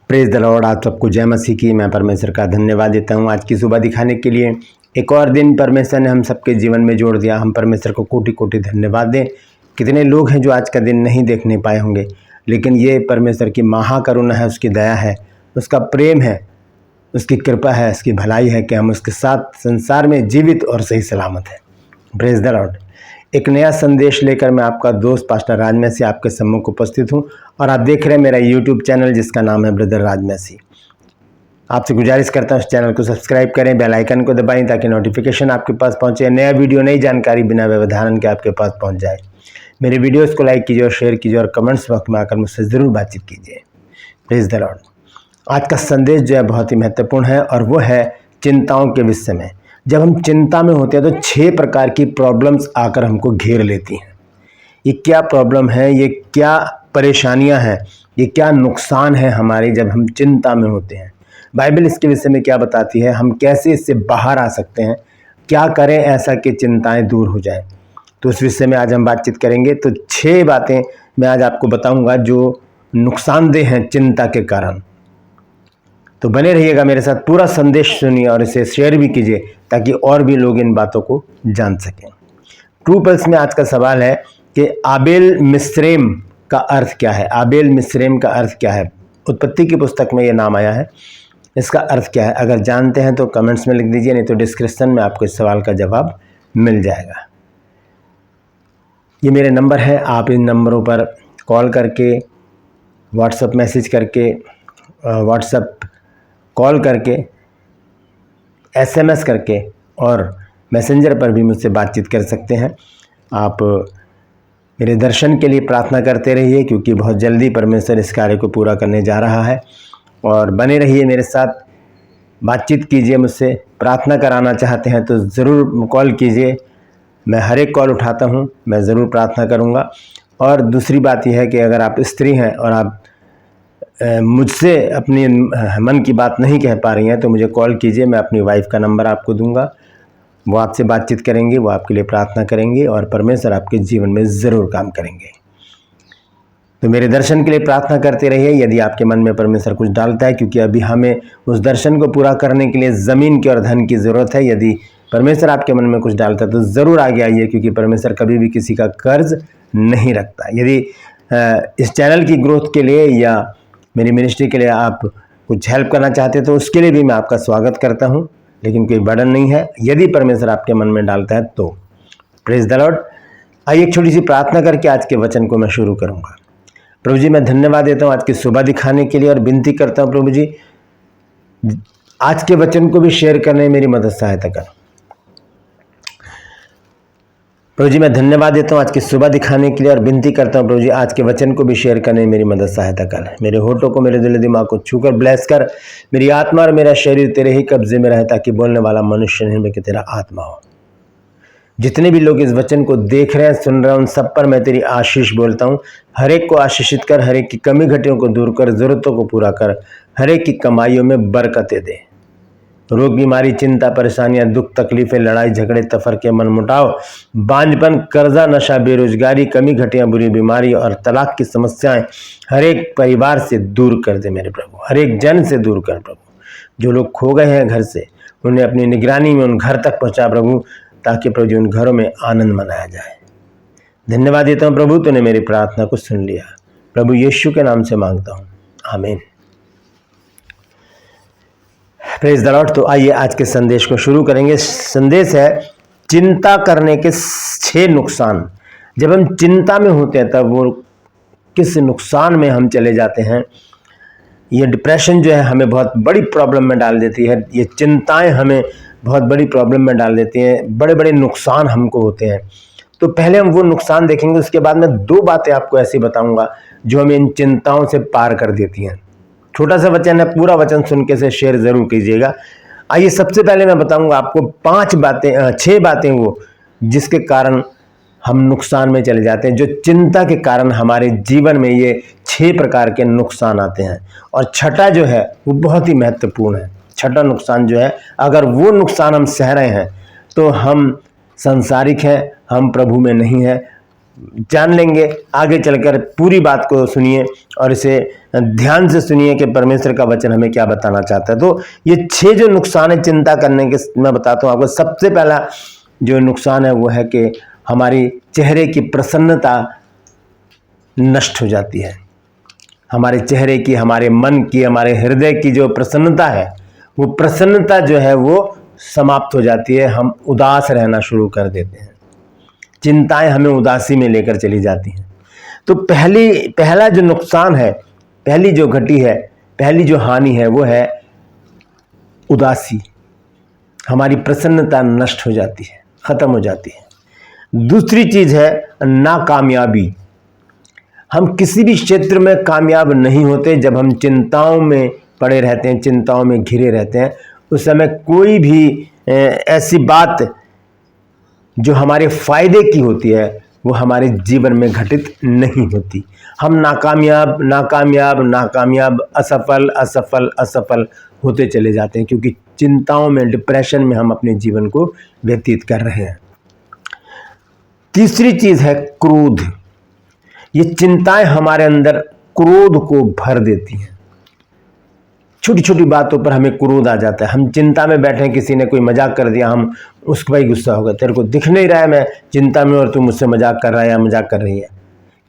Praise the Lord. आप सबको जय मसीह की। मैं परमेश्वर का धन्यवाद देता हूँ आज की सुबह दिखाने के लिए। एक और दिन परमेश्वर ने हम सबके जीवन में जोड़ दिया। हम परमेश्वर को कोटि कोटि धन्यवाद दें। कितने लोग हैं जो आज का दिन नहीं देखने पाए होंगे, लेकिन ये परमेश्वर की महाकरुणा है, उसकी दया है, उसका प्रेम है, उसकी कृपा है, उसकी भलाई है कि हम उसके साथ संसार में जीवित और सही सलामत है। Praise the Lord. एक नया संदेश लेकर मैं आपका दोस्त पास्टर राजमसी आपके सम्मुख उपस्थित हूं और आप देख रहे हैं मेरा यूट्यूब चैनल जिसका नाम है ब्रदर राजमसी। आपसे गुजारिश करता हूं इस चैनल को सब्सक्राइब करें, बेल आइकन को दबाएं ताकि नोटिफिकेशन आपके पास पहुंचे, नया वीडियो नई जानकारी बिना व्यवधान के आपके पास पहुंच जाए। मेरे वीडियोस को लाइक कीजिए और शेयर कीजिए और कमेंट्स बॉक्स में आकर मुझसे ज़रूर बातचीत कीजिए। Praise the Lord. आज का संदेश जो है बहुत ही महत्वपूर्ण है और वो है चिंताओं के विषय में। जब हम चिंता में होते हैं तो 6 प्रकार की प्रॉब्लम्स आकर हमको घेर लेती हैं। ये क्या प्रॉब्लम है, ये क्या परेशानियां हैं, ये क्या नुकसान है हमारे जब हम चिंता में होते हैं। बाइबल इसके विषय में क्या बताती है, हम कैसे इससे बाहर आ सकते हैं, क्या करें ऐसा कि चिंताएं दूर हो जाए। तो उस विषय में आज हम बातचीत करेंगे। तो 6 बातें मैं आज आपको बताऊंगा जो नुकसानदेह हैं चिंता के कारण। तो बने रहिएगा मेरे साथ, पूरा संदेश सुनिए और इसे शेयर भी कीजिए ताकि और भी लोग इन बातों को जान सकें। ट्रू पल्स में आज का सवाल है कि आबेल मिस्रेम का अर्थ क्या है। आबेल मिस्रेम का अर्थ क्या है। उत्पत्ति की पुस्तक में ये नाम आया है, इसका अर्थ क्या है। अगर जानते हैं तो कमेंट्स में लिख दीजिए, नहीं तो डिस्क्रिप्शन में आपको इस सवाल का जवाब मिल जाएगा। ये मेरे नंबर है, आप इन नंबरों पर कॉल करके, व्हाट्सएप मैसेज करके, व्हाट्सएप कॉल करके, SMS करके और मैसेंजर पर भी मुझसे बातचीत कर सकते हैं। आप मेरे दर्शन के लिए प्रार्थना करते रहिए क्योंकि बहुत जल्दी परमेश्वर इस कार्य को पूरा करने जा रहा है। और बने रहिए मेरे साथ, बातचीत कीजिए मुझसे। प्रार्थना कराना चाहते हैं तो ज़रूर कॉल कीजिए, मैं हर एक कॉल उठाता हूं, मैं ज़रूर प्रार्थना करूंगा। और दूसरी बात यह है कि अगर आप स्त्री हैं और आप मुझसे अपनी मन की बात नहीं कह पा रही हैं तो मुझे कॉल कीजिए, मैं अपनी वाइफ का नंबर आपको दूंगा, वो आपसे बातचीत करेंगे, वो आपके लिए प्रार्थना करेंगे और परमेश्वर आपके जीवन में ज़रूर काम करेंगे। तो मेरे दर्शन के लिए प्रार्थना करते रहिए। यदि आपके मन में परमेश्वर कुछ डालता है, क्योंकि अभी हमें उस दर्शन को पूरा करने के लिए ज़मीन की और धन की ज़रूरत है, यदि परमेश्वर आपके मन में कुछ डालता है तो ज़रूर आगे आइए, क्योंकि परमेश्वर कभी भी किसी का कर्ज नहीं रखता। यदि इस चैनल की ग्रोथ के लिए या मेरी मिनिस्ट्री के लिए आप कुछ हेल्प करना चाहते हैं तो उसके लिए भी मैं आपका स्वागत करता हूं, लेकिन कोई बर्डन नहीं है यदि परमेश्वर आपके मन में डालता है तो। Praise the Lord. आइए एक छोटी सी प्रार्थना करके आज के वचन को मैं शुरू करूंगा। प्रभु जी, मैं धन्यवाद देता हूं आज की सुबह दिखाने के लिए और विनती करता हूं प्रभु जी, आज के वचन को भी शेयर करने में मेरी मदद सहायता कर। प्रभु जी, मैं धन्यवाद देता हूँ आज की सुबह दिखाने के लिए और विनती करता हूँ प्रभु जी, आज के वचन को भी शेयर करने में मेरी मदद सहायता कर। मेरे होठों को, मेरे दिल दिमाग को छूकर ब्लेस कर। मेरी आत्मा और मेरा शरीर तेरे ही कब्जे में रहे ताकि बोलने वाला मनुष्य नहीं बल्कि तेरा आत्मा हो। जितने भी लोग इस वचन को देख रहे हैं, सुन रहे हैं, उन सब पर मैं तेरी आशीष बोलता हूँ। हर एक को आशीषित कर, हर एक की कमी घटियों को दूर कर, ज़रूरतों को पूरा कर, हर एक की कमाइयों में बरकतें दे। रोग, बीमारी, चिंता, परेशानियां, दुख, तकलीफें, लड़ाई झगड़े, तफरके, मनमुटाव, बांझपन, कर्जा, नशा, बेरोजगारी, कमी घटियां, बुरी बीमारी और तलाक की समस्याएं हर एक परिवार से दूर कर दे मेरे प्रभु, हर एक जन से दूर कर प्रभु। जो लोग खो गए हैं घर से, उन्हें अपनी निगरानी में उन घर तक पहुंचा प्रभु, ताकि प्रभु जी उन घरों में आनंद मनाया जाए। धन्यवाद देता हूँ प्रभु, तूने मेरी प्रार्थना को सुन लिया। प्रभु यीशु के नाम से मांगता हूँ, आमीन। Praise the Lord. तो आइए आज के संदेश को शुरू करेंगे। संदेश है चिंता करने के 6 नुकसान। जब हम चिंता में होते हैं तब वो किस नुकसान में हम चले जाते हैं। ये डिप्रेशन जो है हमें बहुत बड़ी प्रॉब्लम में डाल देती है, ये चिंताएं हमें बहुत बड़ी प्रॉब्लम में डाल देती हैं, बड़े बड़े नुकसान हमको होते हैं। तो पहले हम वो नुकसान देखेंगे, उसके बाद मैं 2 बातें आपको ऐसी बताऊंगा जो हमें इन चिंताओं से पार कर देती हैं। छोटा सा वचन है, पूरा वचन सुन के से शेयर जरूर कीजिएगा। आइए सबसे पहले मैं बताऊंगा आपको 6 बातें वो जिसके कारण हम नुकसान में चले जाते हैं, जो चिंता के कारण हमारे जीवन में ये 6 प्रकार के नुकसान आते हैं। और छठा जो है वो बहुत ही महत्वपूर्ण है। छठा नुकसान जो है, अगर वो नुकसान हम सह रहे हैं तो हम संसारिक हैं, हम प्रभु में नहीं हैं, जान लेंगे। आगे चलकर पूरी बात को सुनिए और इसे ध्यान से सुनिए कि परमेश्वर का वचन हमें क्या बताना चाहता है। तो ये 6 जो नुकसान है चिंता करने के, मैं बताता हूँ आपको। सबसे पहला जो नुकसान है वो है कि हमारी चेहरे की प्रसन्नता नष्ट हो जाती है। हमारे चेहरे की, हमारे मन की, हमारे हृदय की जो प्रसन्नता है, वो प्रसन्नता जो है वो समाप्त हो जाती है। हम उदास रहना शुरू कर देते हैं, चिंताएं हमें उदासी में लेकर चली जाती हैं। तो पहला जो नुकसान है, पहली जो घटी है, पहली जो हानि है वो है उदासी। हमारी प्रसन्नता नष्ट हो जाती है, खत्म हो जाती है। दूसरी चीज है नाकामयाबी। हम किसी भी क्षेत्र में कामयाब नहीं होते जब हम चिंताओं में पड़े रहते हैं, चिंताओं में घिरे रहते हैं। उस समय कोई भी ऐसी बात जो हमारे फायदे की होती है वो हमारे जीवन में घटित नहीं होती। हम नाकामयाब नाकामयाब नाकामयाब, असफल असफल असफल होते चले जाते हैं, क्योंकि चिंताओं में, डिप्रेशन में हम अपने जीवन को व्यतीत कर रहे हैं। तीसरी चीज है क्रोध। ये चिंताएं हमारे अंदर क्रोध को भर देती हैं। छोटी छोटी बातों पर हमें क्रोध आ जाता है। हम चिंता में बैठे हैं, किसी ने कोई मजाक कर दिया, हम उस पर ही गुस्सा होगा, तेरे को दिख नहीं रहा है मैं चिंता में और तू मुझसे मजाक कर रहा है या मजाक कर रही है।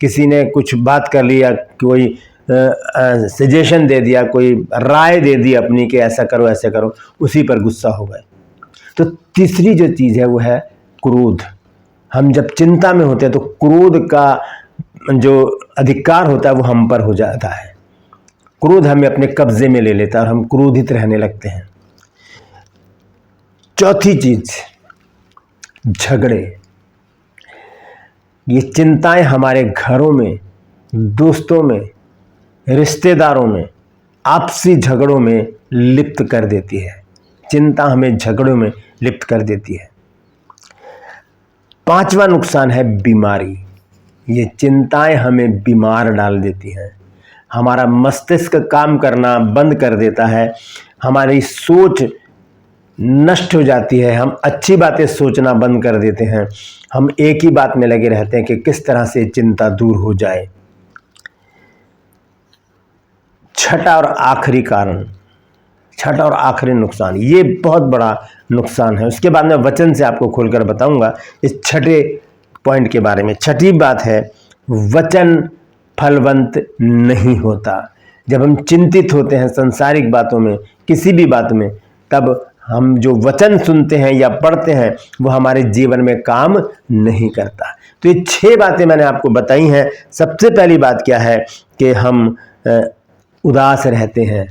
किसी ने कुछ बात कर लिया, कोई सजेशन दे दिया, कोई राय दे दी अपनी कि ऐसा करो ऐसा करो, उसी पर गुस्सा हो गए। तो तीसरी जो चीज़ है वो है क्रोध। हम जब चिंता में होते हैं तो क्रोध का जो अधिकार होता है वो हम पर हो जाता है। क्रोध हमें अपने कब्जे में ले लेता है और हम क्रोधित रहने लगते हैं। चौथी चीज, झगड़े। ये चिंताएं हमारे घरों में, दोस्तों में, रिश्तेदारों में, आपसी झगड़ों में लिप्त कर देती है। चिंता हमें झगड़ों में लिप्त कर देती है। पांचवा नुकसान है बीमारी। ये चिंताएं हमें बीमार डाल देती हैं। हमारा मस्तिष्क काम करना बंद कर देता है, हमारी सोच नष्ट हो जाती है, हम अच्छी बातें सोचना बंद कर देते हैं। हम एक ही बात में लगे रहते हैं कि किस तरह से चिंता दूर हो जाए। छठा और आखिरी कारण, छठा और आखिरी नुकसान, ये बहुत बड़ा नुकसान है। उसके बाद मैं वचन से आपको खोलकर बताऊंगा इस छठे पॉइंट के बारे में। छठी बात है, वचन फलवंत नहीं होता। जब हम चिंतित होते हैं संसारिक बातों में, किसी भी बात में, तब हम जो वचन सुनते हैं या पढ़ते हैं वो हमारे जीवन में काम नहीं करता। तो ये 6 बातें मैंने आपको बताई हैं। सबसे पहली बात क्या है कि हम उदास रहते हैं,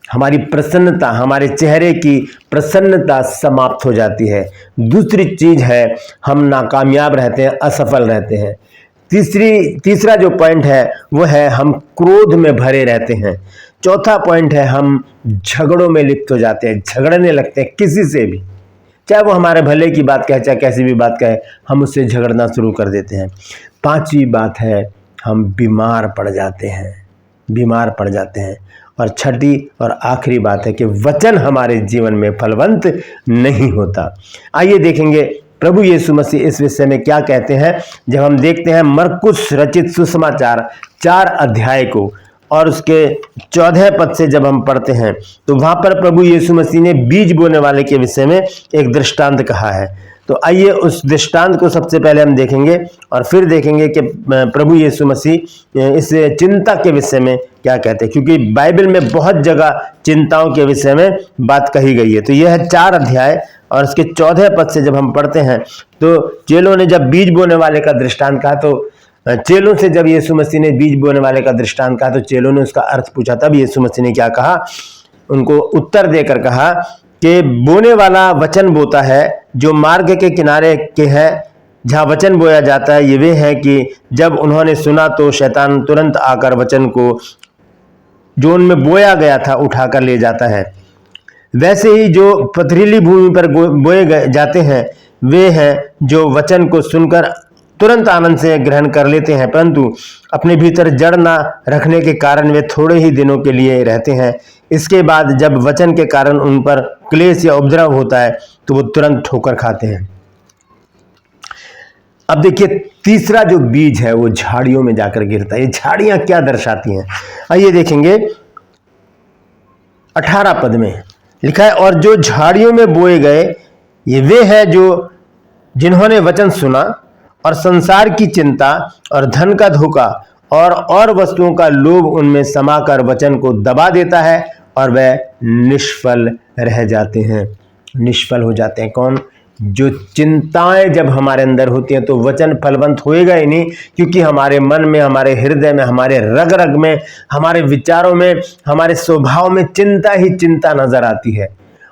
हमारी प्रसन्नता, हमारे चेहरे की प्रसन्नता समाप्त हो जाती है। दूसरी चीज है हम नाकामयाब रहते हैं, असफल रहते हैं। तीसरा जो पॉइंट है वो है हम क्रोध में भरे रहते हैं। चौथा पॉइंट है हम झगड़ों में लिप्त हो जाते हैं, झगड़ने लगते हैं किसी से भी, चाहे वो हमारे भले की बात कहे, चाहे कैसी भी बात कहे, हम उससे झगड़ना शुरू कर देते हैं। पांचवी बात है हम बीमार पड़ जाते हैं, बीमार पड़ जाते हैं। और छठी और आखिरी बात है कि वचन हमारे जीवन में फलवंत नहीं होता। आइए देखेंगे प्रभु यीशु मसीह इस विषय में क्या कहते हैं। जब हम देखते हैं मरकुस रचित सुसमाचार 4 अध्याय को और उसके 14 पद से जब हम पढ़ते हैं तो वहां पर प्रभु यीशु मसीह ने बीज बोने वाले के विषय में एक दृष्टांत कहा है। तो आइए उस दृष्टांत को सबसे पहले हम देखेंगे और फिर देखेंगे कि प्रभु यीशु मसीह इस चिंता के विषय में क्या कहते हैं, क्योंकि बाइबल में बहुत जगह चिंताओं के विषय में बात कही गई है। तो यह है 4 अध्याय और उसके 14 पद से जब हम पढ़ते हैं तो चेलों ने जब बीज बोने वाले का दृष्टांत कहा, तो चेलों से जब यीशु मसीह ने बीज बोने वाले का दृष्टांत कहा तो चेलों ने उसका अर्थ पूछा। तब यीशु मसीह ने क्या कहा, उनको उत्तर देकर कहा कि बोने वाला वचन बोता है जो मार्ग के किनारे के है, जहाँ वचन बोया जाता है। ये वे हैं कि जब उन्होंने सुना तो शैतान तुरंत आकर वचन को जो उनमें बोया गया था उठाकर ले जाता है। वैसे ही जो पथरीली भूमि पर बोए जाते हैं वे हैं जो वचन को सुनकर तुरंत आनंद से ग्रहण कर लेते हैं, परंतु अपने भीतर जड़ ना रखने के कारण वे थोड़े ही दिनों के लिए रहते हैं। इसके बाद जब वचन के कारण उन पर क्लेश या उपद्रव होता है तो वो तुरंत ठोकर खाते हैं। अब देखिए तीसरा जो बीज है वो झाड़ियों में जाकर गिरता है। ये झाड़ियां क्या दर्शाती हैं, आइए देखेंगे। 18 पद में लिखा है, और जो झाड़ियों में बोए गए ये वे हैं जो जिन्होंने वचन सुना और संसार की चिंता और धन का धोखा और वस्तुओं का लोभ उनमें समाकर वचन को दबा देता है और वह निष्फल रह जाते हैं। निष्फल हो जाते हैं कौन? जो चिंताएं जब हमारे अंदर होती हैं तो वचन फलवंत होएगा ही नहीं, क्योंकि हमारे मन में, हमारे हृदय में, हमारे रग रग में, हमारे विचारों में, हमारे स्वभाव में चिंता ही चिंता नजर आती है।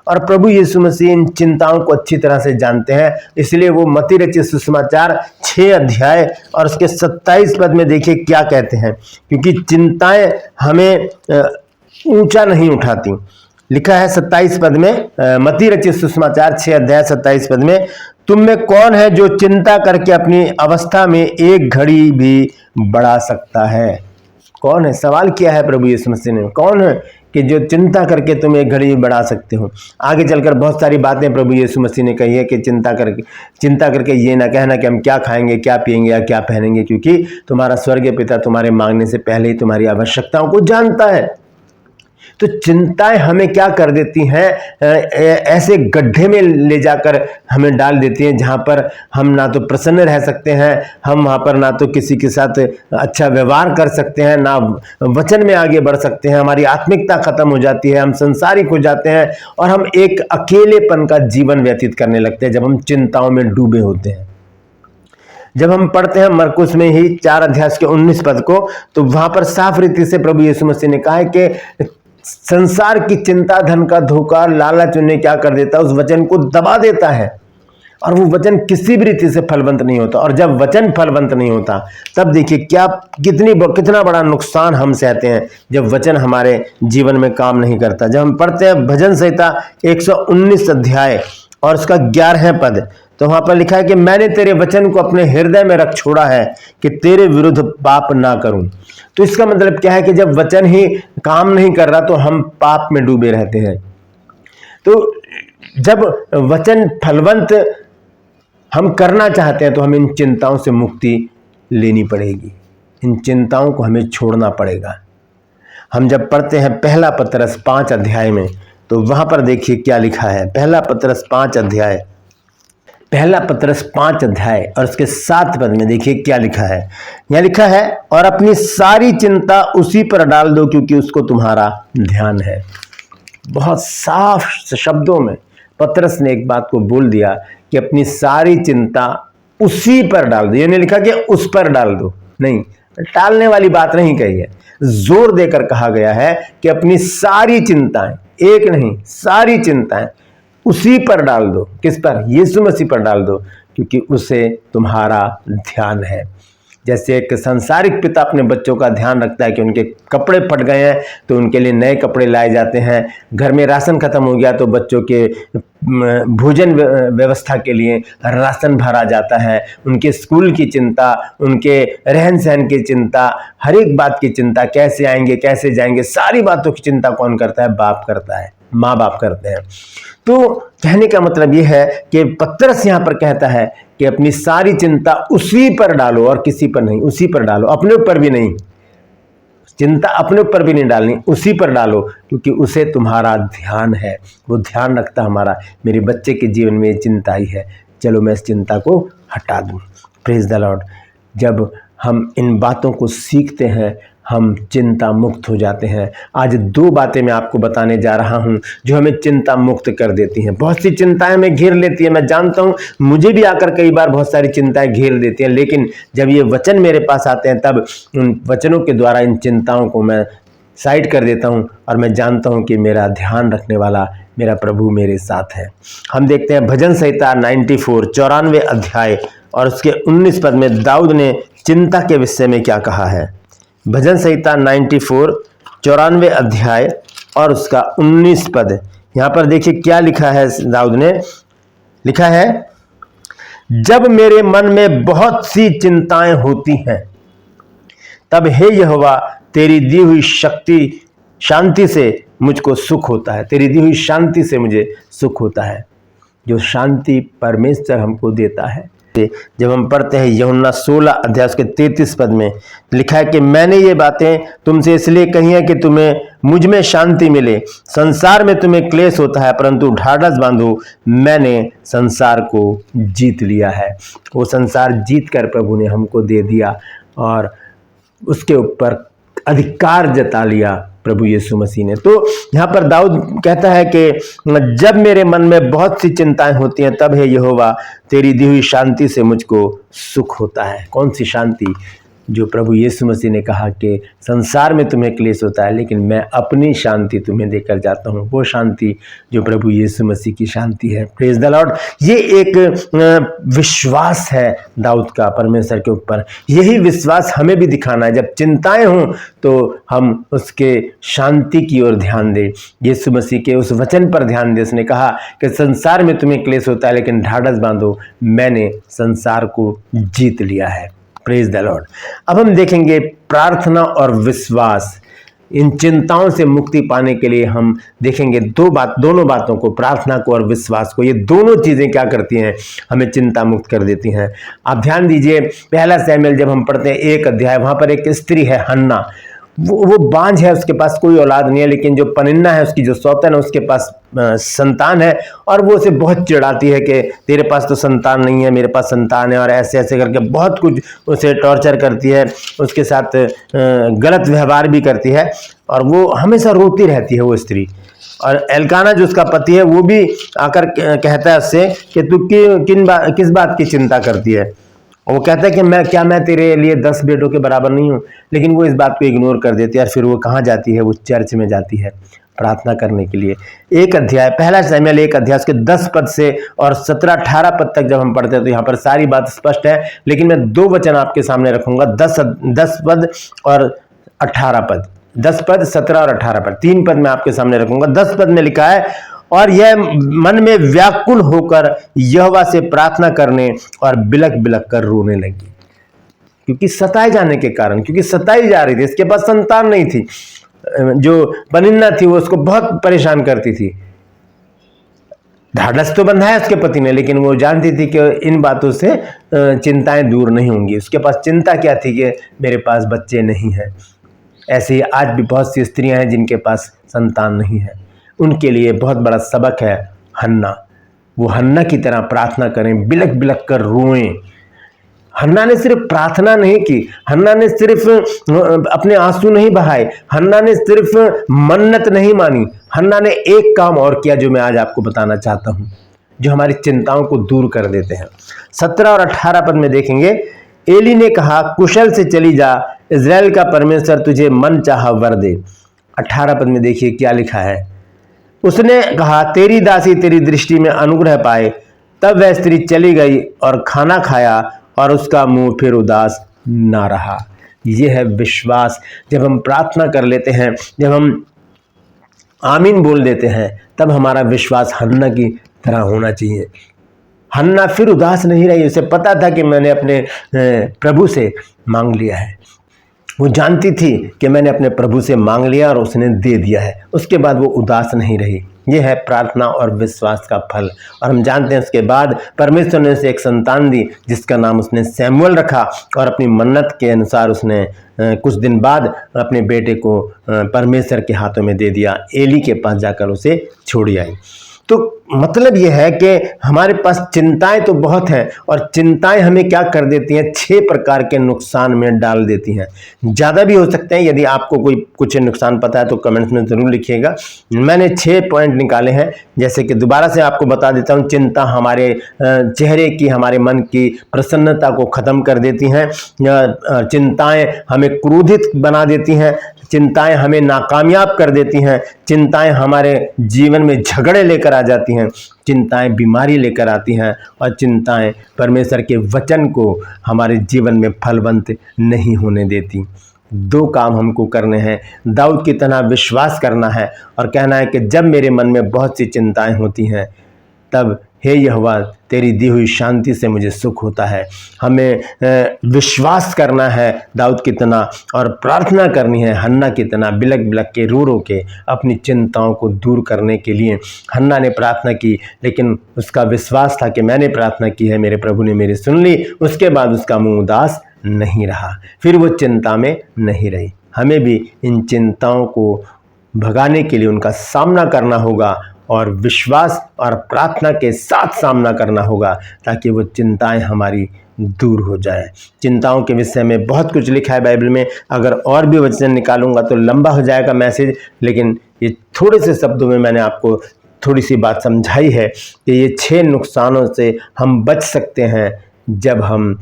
और प्रभु यीशु मसीह इन चिंताओं को अच्छी तरह से जानते हैं, इसलिए वो मत्ती रचित सुसमाचार 6 अध्याय और उसके 27 पद में देखिए क्या कहते हैं, क्योंकि चिंताएं हमें ऊंचा नहीं उठाती। लिखा है 27 पद में, मत्ती रचित सुसमाचार 6 अध्याय 27 पद में, तुम में कौन है जो चिंता करके अपनी अवस्था में एक घड़ी भी बढ़ा सकता है? कौन है? सवाल किया है प्रभु यीशु मसीह ने, कौन है कि जो चिंता करके तुम एक घड़ी भी बढ़ा सकते हो? आगे चलकर बहुत सारी बातें प्रभु यीशु मसीह ने कही है कि चिंता करके ये ना कहना कि हम क्या खाएंगे, क्या पिएंगे या क्या पहनेंगे, क्योंकि तुम्हारा स्वर्गीय पिता तुम्हारे मांगने से पहले ही तुम्हारी आवश्यकताओं को जानता है। तो चिंताएं हमें क्या कर देती हैं? ऐसे गड्ढे में ले जाकर हमें डाल देती हैं जहां पर हम ना तो प्रसन्न रह सकते हैं, हम वहां पर ना तो किसी के साथ अच्छा व्यवहार कर सकते हैं, ना वचन में आगे बढ़ सकते हैं। हमारी आत्मिकता खत्म हो जाती है, हम संसारिक हो जाते हैं और हम एक अकेलेपन का जीवन व्यतीत करने लगते हैं जब हम चिंताओं में डूबे होते हैं। जब हम पढ़ते हैं मरकुस में ही 4 अध्याय के 19 पद को, तो वहां पर साफ रीति से प्रभु यीशु मसीह ने कहा है कि संसार की चिंता, धन का धोखा, लालच उन्हें क्या कर देता है? उस वचन को दबा देता है और वो वचन किसी भी रीति से फलवंत नहीं होता। और जब वचन फलवंत नहीं होता तब देखिए कितना बड़ा नुकसान हम सहते हैं जब वचन हमारे जीवन में काम नहीं करता। जब हम पढ़ते हैं भजन संहिता 119 अध्याय और उसका 11वें पद, तो वहां पर लिखा है कि मैंने तेरे वचन को अपने हृदय में रख छोड़ा है कि तेरे विरुद्ध पाप ना करूं। तो इसका मतलब क्या है कि जब वचन ही काम नहीं कर रहा तो हम पाप में डूबे रहते हैं। तो जब वचन फलवंत हम करना चाहते हैं तो हमें इन चिंताओं से मुक्ति लेनी पड़ेगी, इन चिंताओं को हमें छोड़ना पड़ेगा। हम जब पढ़ते हैं पहला पतरस 5 अध्याय में, तो वहां पर देखिए क्या लिखा है। पहला पतरस 5 अध्याय और उसके 7 पद में देखिए क्या लिखा है। यह लिखा है, और अपनी सारी चिंता उसी पर डाल दो क्योंकि उसको तुम्हारा ध्यान है। बहुत साफ शब्दों में पतरस ने एक बात को बोल दिया कि अपनी सारी चिंता उसी पर डाल दो। ये नहीं लिखा कि उस पर डाल दो, नहीं, टालने वाली बात नहीं कही है, जोर देकर कहा गया है कि अपनी सारी चिंताएं, एक नहीं सारी चिंताएं उसी पर डाल दो। किस पर? यीशु मसीह पर डाल दो, क्योंकि उसे तुम्हारा ध्यान है। जैसे एक संसारिक पिता अपने बच्चों का ध्यान रखता है कि उनके कपड़े फट गए हैं तो उनके लिए नए कपड़े लाए जाते हैं, घर में राशन खत्म हो गया तो बच्चों के भोजन व्यवस्था के लिए राशन भरा जाता है, उनके स्कूल की चिंता, उनके रहन सहन की चिंता, हर एक बात की चिंता, कैसे आएंगे कैसे जाएंगे, सारी बातों की चिंता कौन करता है? बाप करता है, माँ बाप करते हैं। तो कहने का मतलब यह है कि पतरस यहां पर कहता है कि अपनी सारी चिंता उसी पर डालो और किसी पर नहीं, उसी पर डालो, अपने ऊपर भी नहीं, चिंता अपने ऊपर भी नहीं डालनी, उसी पर डालो क्योंकि उसे तुम्हारा ध्यान है। वो ध्यान रखता हमारा, मेरे बच्चे के जीवन में ये चिंता ही है, चलो मैं इस चिंता को हटा दूं। Praise the Lord. जब हम इन बातों को सीखते हैं हम चिंता मुक्त हो जाते हैं। आज 2 बातें मैं आपको बताने जा रहा हूं जो हमें चिंता मुक्त कर देती हैं। बहुत सी चिंताएं हमें घेर लेती है, मैं जानता हूं, मुझे भी आकर कई बार बहुत सारी चिंताएं घेर देती हैं, लेकिन जब ये वचन मेरे पास आते हैं तब उन वचनों के द्वारा इन चिंताओं को मैं साइड कर देता हूं और मैं जानता हूं कि मेरा ध्यान रखने वाला मेरा प्रभु मेरे साथ है। हम देखते हैं भजन संहिता 94 अध्याय और उसके 19 पद में दाऊद ने चिंता के विषय में क्या कहा है। भजन संहिता 94 अध्याय और उसका 19 पद, यहां पर देखिए क्या लिखा है। दाऊद ने लिखा है, जब मेरे मन में बहुत सी चिंताएं होती हैं तब हे यहोवा तेरी दी हुई शांति से मुझको सुख होता है। तेरी दी हुई शांति से मुझे सुख होता है। जो शांति परमेश्वर हमको देता है जब हम पढ़ते हैं यूहन्ना 16 अध्याय उसके 33 पद में लिखा है कि मैंने ये बातें तुमसे इसलिए कही हैं कि तुम्हें मुझ में शांति मिले। संसार में तुम्हें क्लेश होता है, परंतु ढाढ़स बांधो, मैंने संसार को जीत लिया है। वो संसार जीत कर प्रभु ने हमको दे दिया और उसके ऊपर अधिकार जता लिया प्रभु यीशु मसीह ने। तो यहाँ पर दाऊद कहता है कि जब मेरे मन में बहुत सी चिंताएं होती हैं, तब हे यहोवा तेरी दी हुई शांति से मुझको सुख होता है। कौन सी शांति? जो प्रभु यीशु मसीह ने कहा कि संसार में तुम्हें क्लेश होता है, लेकिन मैं अपनी शांति तुम्हें देकर जाता हूँ। वो शांति जो प्रभु यीशु मसीह की शांति है। Praise the Lord. ये एक विश्वास है दाऊद का परमेश्वर के ऊपर। यही विश्वास हमें भी दिखाना है। जब चिंताएं हों तो हम उसके शांति की ओर ध्यान दें, यीशु मसीह के उस वचन पर ध्यान दें। उसने कहा कि संसार में तुम्हें क्लेश होता है, लेकिन ढाढ़स बांधो, मैंने संसार को जीत लिया है। Praise the Lord. अब हम देखेंगे प्रार्थना और विश्वास। इन चिंताओं से मुक्ति पाने के लिए हम देखेंगे दोनों बातों को, प्रार्थना को और विश्वास को। ये दोनों चीजें क्या करती हैं? हमें चिंता मुक्त कर देती हैं। आप ध्यान दीजिए, पहला शमूएल जब हम पढ़ते हैं 1 अध्याय, वहां पर एक स्त्री है हन्ना। वो बांझ है, उसके पास कोई औलाद नहीं है, लेकिन जो पनिन्ना है उसकी जो सौतन है उसके पास संतान है, और वो उसे बहुत चिढ़ाती है कि तेरे पास तो संतान नहीं है, मेरे पास संतान है, और ऐसे ऐसे करके बहुत कुछ उसे टॉर्चर करती है, उसके साथ गलत व्यवहार भी करती है, और वो हमेशा रोती रहती है वो स्त्री। और एल्काना जो उसका पति है वो भी आकर कहता है उससे कि तू किस बात की चिंता करती है। वो कहता है कि मैं तेरे लिए 10 बेटों के बराबर नहीं हूँ, लेकिन वो इस बात को इग्नोर कर देती है। और फिर वो कहाँ जाती है? वो चर्च में जाती है प्रार्थना करने के लिए। 1 अध्याय, पहला शमूएल 1 अध्याय उसके 10 पद से और 17-18 पद तक जब हम पढ़ते हैं तो यहाँ पर सारी बात स्पष्ट है, लेकिन मैं 2 वचन आपके सामने रखूंगा, 10 पद और 18 पद। 10 पद, 17 और 18 पद, 3 पद मैं आपके सामने रखूंगा। 10 पद में लिखा है, और यह मन में व्याकुल होकर यहोवा से प्रार्थना करने और बिलक बिलक कर रोने लगी, क्योंकि सताए जाने के कारण, क्योंकि सताई जा रही थी। इसके पास संतान नहीं थी, जो पनिन्ना थी वो उसको बहुत परेशान करती थी। ढाढ़स तो बंधा है उसके पति ने, लेकिन वो जानती थी कि इन बातों से चिंताएं दूर नहीं होंगी। उसके पास चिंता क्या थी? कि मेरे पास बच्चे नहीं हैं। ऐसे ही आज भी बहुत सी स्त्रियां हैं जिनके पास संतान नहीं है। उनके लिए बहुत बड़ा सबक है हन्ना। वो हन्ना की तरह प्रार्थना करें, बिलक बिलक कर रोएं। हन्ना ने सिर्फ प्रार्थना नहीं की, हन्ना ने सिर्फ अपने आंसू नहीं बहाए, हन्ना ने सिर्फ मन्नत नहीं मानी, हन्ना ने एक काम और किया जो मैं आज आपको बताना चाहता हूं, जो हमारी चिंताओं को दूर कर देते हैं। 17 और 18 पद में देखेंगे, एली ने कहा, कुशल से चली जा, इज़राइल का परमेश्वर तुझे मन चाहा वर दे। 18 पद में देखिए क्या लिखा है। उसने कहा, तेरी दासी तेरी दृष्टि में अनुग्रह पाए। तब वह स्त्री चली गई और खाना खाया, और उसका मुंह फिर उदास ना रहा। यह है विश्वास। जब हम प्रार्थना कर लेते हैं, जब हम आमीन बोल देते हैं, तब हमारा विश्वास हन्ना की तरह होना चाहिए। हन्ना फिर उदास नहीं रही। उसे पता था कि मैंने अपने प्रभु से मांग लिया है। वो जानती थी कि मैंने अपने प्रभु से मांग लिया और उसने दे दिया है। उसके बाद वो उदास नहीं रही। यह है प्रार्थना और विश्वास का फल। और हम जानते हैं उसके बाद परमेश्वर ने उसे एक संतान दी, जिसका नाम उसने शमूएल रखा, और अपनी मन्नत के अनुसार उसने कुछ दिन बाद अपने बेटे को परमेश्वर के हाथों में दे दिया। एली के पास जाकर उसे छोड़ी आई। तो मतलब यह है कि हमारे पास चिंताएं तो बहुत हैं, और चिंताएं हमें क्या कर देती हैं? 6 प्रकार के नुकसान में डाल देती हैं। ज़्यादा भी हो सकते हैं। यदि आपको कोई कुछ नुकसान पता है तो कमेंट्स में ज़रूर लिखिएगा। मैंने 6 पॉइंट निकाले हैं। जैसे कि दोबारा से आपको बता देता हूँ, चिंता हमारे चेहरे की, हमारे मन की प्रसन्नता को ख़त्म कर देती हैं। चिंताएँ हमें क्रोधित बना देती हैं। चिंताएं हमें नाकामयाब कर देती हैं। चिंताएं हमारे जीवन में झगड़े लेकर आ जाती हैं। चिंताएं बीमारी लेकर आती हैं, और चिंताएं परमेश्वर के वचन को हमारे जीवन में फलवंत नहीं होने देती। 2 काम हमको करने हैं। दाऊद की तरह विश्वास करना है और कहना है कि जब मेरे मन में बहुत सी चिंताएं होती हैं, तब हे यहोवा तेरी दी हुई शांति से मुझे सुख होता है। हमें विश्वास करना है दाऊद की तरह और प्रार्थना करनी है हन्ना की तरह, बिलक बिलक के रो रो के अपनी चिंताओं को दूर करने के लिए। हन्ना ने प्रार्थना की, लेकिन उसका विश्वास था कि मैंने प्रार्थना की है, मेरे प्रभु ने मेरी सुन ली। उसके बाद उसका मुंह उदास नहीं रहा, फिर वो चिंता में नहीं रही। हमें भी इन चिंताओं को भगाने के लिए उनका सामना करना होगा और विश्वास और प्रार्थना के साथ सामना करना होगा, ताकि वो चिंताएं हमारी दूर हो जाए। चिंताओं के विषय में बहुत कुछ लिखा है बाइबल में, अगर और भी वचन निकालूंगा तो लंबा हो जाएगा मैसेज, लेकिन ये थोड़े से शब्दों में मैंने आपको थोड़ी सी बात समझाई है कि ये 6 नुकसानों से हम बच सकते हैं जब हम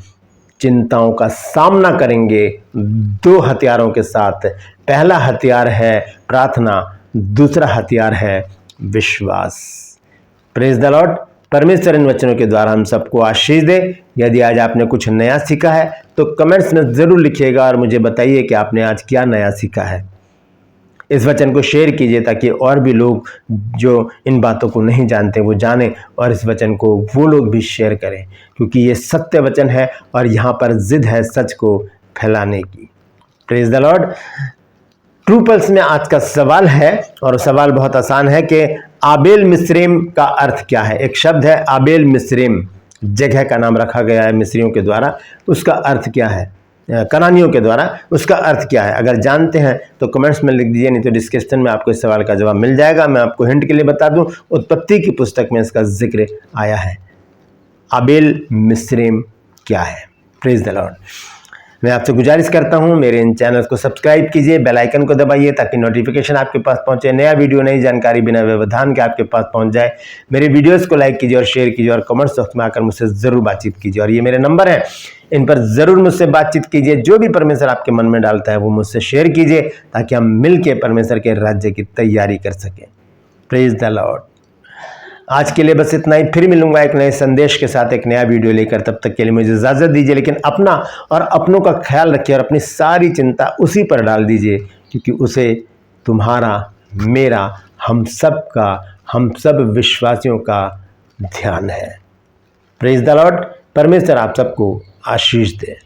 चिंताओं का सामना करेंगे 2 हथियारों के साथ। पहला हथियार है प्रार्थना, दूसरा हथियार है विश्वास। Praise the Lord. परमेश्वर इन वचनों के द्वारा हम सबको आशीष दे। यदि आज आपने कुछ नया सीखा है तो कमेंट्स में ज़रूर लिखिएगा और मुझे बताइए कि आपने आज क्या नया सीखा है। इस वचन को शेयर कीजिए ताकि और भी लोग जो इन बातों को नहीं जानते वो जानें और इस वचन को वो लोग भी शेयर करें, क्योंकि ये सत्य वचन है और यहाँ पर जिद है सच को फैलाने की। Praise the Lord. True pulse में आज का सवाल है और सवाल बहुत आसान है कि आबेल मिस्रैम का अर्थ क्या है। एक शब्द है आबेल मिस्रैम, जगह का नाम रखा गया है मिस्रियों के द्वारा, उसका अर्थ क्या है, कनानियों के द्वारा, उसका अर्थ क्या है। अगर जानते हैं तो कमेंट्स में लिख दीजिए, नहीं तो डिस्क्रिप्शन में आपको इस सवाल का जवाब मिल जाएगा। मैं आपको हिंट के लिए बता दूं, उत्पत्ति की पुस्तक में इसका जिक्र आया है। आबेल मिस्रैम क्या है। Praise the Lord. मैं आपसे गुजारिश करता हूं मेरे इन चैनल्स को सब्सक्राइब कीजिए, बेल आइकन को दबाइए ताकि नोटिफिकेशन आपके पास पहुंचे, नया वीडियो नई जानकारी बिना व्यवधान के आपके पास पहुंच जाए। मेरे वीडियोस को लाइक कीजिए और शेयर कीजिए और कमेंट्स बॉक्स में आकर मुझसे ज़रूर बातचीत कीजिए। और ये मेरे नंबर हैं, इन पर ज़रूर मुझसे बातचीत कीजिए। जो भी परमेश्वर आपके मन में डालता है वो मुझसे शेयर कीजिए ताकि हम मिल के परमेश्वर के राज्य की तैयारी कर सकें। Praise the Lord. आज के लिए बस इतना ही, फिर मिलूंगा एक नए संदेश के साथ, एक नया वीडियो लेकर। तब तक के लिए मुझे इजाज़त दीजिए, लेकिन अपना और अपनों का ख्याल रखिए और अपनी सारी चिंता उसी पर डाल दीजिए, क्योंकि उसे तुम्हारा, मेरा, हम सब विश्वासियों का ध्यान है। Praise the Lord. परमेश्वर आप सबको आशीष दे।